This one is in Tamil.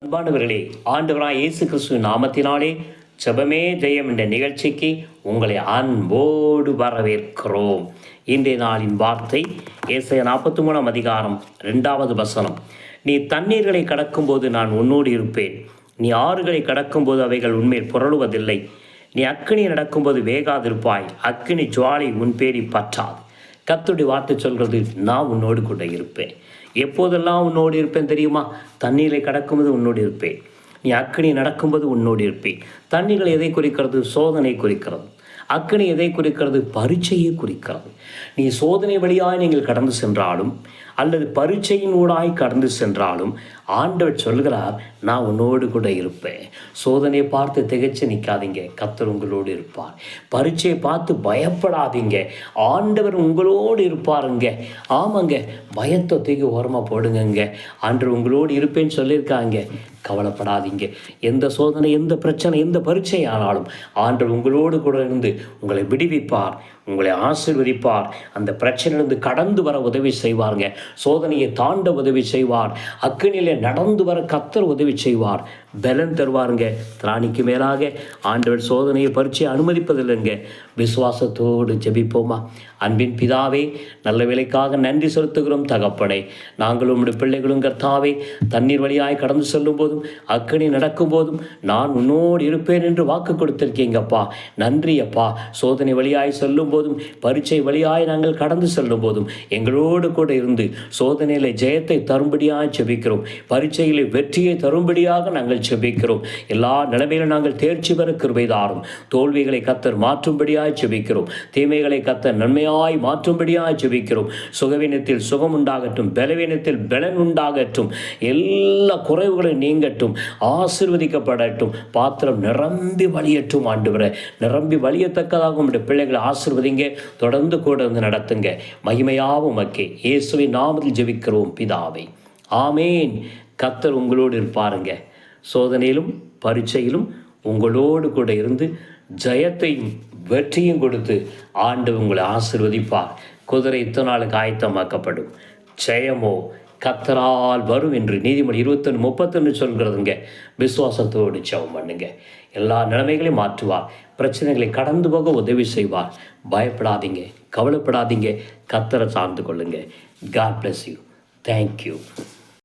அன்பானவர்களே, ஆண்டவராய் இயேசு கிறிஸ்துவின் நாமத்தினாலே ஜெபமே ஜெயம் என்ற நிகழ்ச்சிக்கு உங்களை அன்போடு வரவேற்கிறோம். இன்றைய நாளின் வார்த்தை ஏசாயா 43 அதிகாரம் 2வது வசனம். நீ தண்ணீர்களை கடக்கும்போது நான் உன்னோடு இருப்பேன், நீ ஆறுகளை கடக்கும்போது அவைகள் உன்மேல் புரளுவதில்லை, நீ அக்கினி நடக்கும்போது வேகாதிருப்பாய், அக்கினி ஜுவாலை உன் பேரி பற்றாது. கர்த்தருடைய வார்த்தை சொல்கிறது, நான் உன்னோடு கூட இருப்பேன். எப்போதெல்லாம் உன்னோடு இருப்பேன் தெரியுமா? தண்ணீரை கடக்கும்போது உன்னோடு இருப்பேன், நீ அக்கினி நடக்கும்போது உன்னோடு இருப்பேன். தண்ணீர்கள் எதை குறிக்கிறது? சோதனை குறிக்கிறது. அக்கினி எதை குறிக்கிறது? பரீட்சையை குறிக்கிறது. நீ சோதனை வழியாய் நீங்கள் கடந்து சென்றாலும் அல்லது பரீட்சையின் ஊடாய் கடந்து சென்றாலும் ஆண்டவர் சொல்கிறார், நான் உன்னோடு கூட இருப்பேன். சோதனையை பார்த்து திகைச்சு நிற்காதீங்க, கர்த்தர் உங்களோடு இருப்பார். பரீட்சையை பார்த்து பயப்படாதீங்க, ஆண்டவர் உங்களோடு இருப்பாருங்க. ஆமாங்க, பயத்தை தூக்கி ஓரமாக போடுங்க, ஆண்டவர் உங்களோடு இருப்பேன்னு சொல்லியிருக்காங்க. கவலைப்படாதீங்க. எந்த சோதனை, எந்த பிரச்சனை, எந்த பரீட்சை ஆனாலும் ஆண்டவர் உங்களோடு கூட இருந்து உங்களை விடுவிப்பார், உங்களை ஆசீர்வதிப்பார். அந்த பிரச்சனையிலிருந்து கடந்து வர உதவி செய்வாருங்க. சோதனையை தாண்ட உதவி செய்வார். அக்கினியிலே நடந்து வர கர்த்தர் உதவி செய்வார். பலன் தருவாருங்க. திராணிக்கு மேலாக ஆண்டவர் சோதனையை பரீட்சையை அனுமதிப்பதில்லைங்க. விசுவாசத்தோடு ஜெபிப்போமா? அன்பின் பிதாவே, நல்ல வேலைக்காக நன்றி செலுத்துகிறோம் தகப்பனே. நாங்களும் உம்முடைய பிள்ளைகளும் கர்த்தாவே, தண்ணீர் வழியாய் கடந்து செல்லும் போதும் அக்கினி நடக்கும் போதும் நான் உன்னோடு இருப்பேன் என்று வாக்கு கொடுத்திருக்கீங்கப்பா. நன்றி அப்பா. சோதனை வழியாய் செல்லும் போதும் பரீட்சை வழியாய் நாங்கள் கடந்து செல்லும் போதும் எங்களோடு கூட இருந்து சோதனையில் ஜெயத்தை தரும்படியாக ஜெபிக்கிறோம். பரீட்சையில் வெற்றியை தரும்படியாக நாங்கள் ஜெபிக்கிறோம். எல்லா நிலைமையிலும் நாங்கள் தேர்ச்சி பெற கிருபை தாரும். தோல்விகளை கர்த்தர் மாற்றும்படியாக ஜெபிக்கிறோம். தீமைகளை கர்த்தர் நன்மையாய் மாற்றும்படியாக ஜெபிக்கிறோம். சுகவீனத்தில் சுகம் உண்டாகட்டும், பலவீனத்தில் பலன் உண்டாகட்டும், எல்லா குறைவுகளும் நீங்கட்டும், ஆசீர்வதிக்கப்படட்டும். பாத்திரம் நிரம்பி வழியட்டும். ஆண்டவரே, நிரம்பி வழியத்தக்கதாக உங்களுடைய பிள்ளைகளை ஆசீர்வதிங்க. தொடர்ந்து கூட இருந்து நடத்துங்க. மகிமையாவும் மக்கே இயேசுவின் நாமத்தில் ஜெபிக்கிறோம் பிதாவே, ஆமேன். கர்த்தர் உங்களோடு இருப்பாருங்க. சோதனையிலும் பரீட்சையிலும் உங்களோடு கூட இருந்து ஜெயத்தையும் வெற்றியும் கொடுத்து ஆண்டவர் உங்களை ஆசீர்வதிப்பார். குதிரை இத்தனை நாளுக்கு ஆயத்தமாக்கப்படும், ஜெயமோ கர்த்தரால் வரும் என்று நீதிமொழி 21:31 சொல்கிறதுங்க. விசுவாசத்தோடு ஜெபம் பண்ணுங்க. எல்லா நிலைமைகளையும் மாற்றுவார். பிரச்சனைகளை கடந்து போக உதவி செய்வார். பயப்படாதீங்க, கவலைப்படாதீங்க. கர்த்தரை சார்ந்து கொள்ளுங்க. God bless you. Thank you.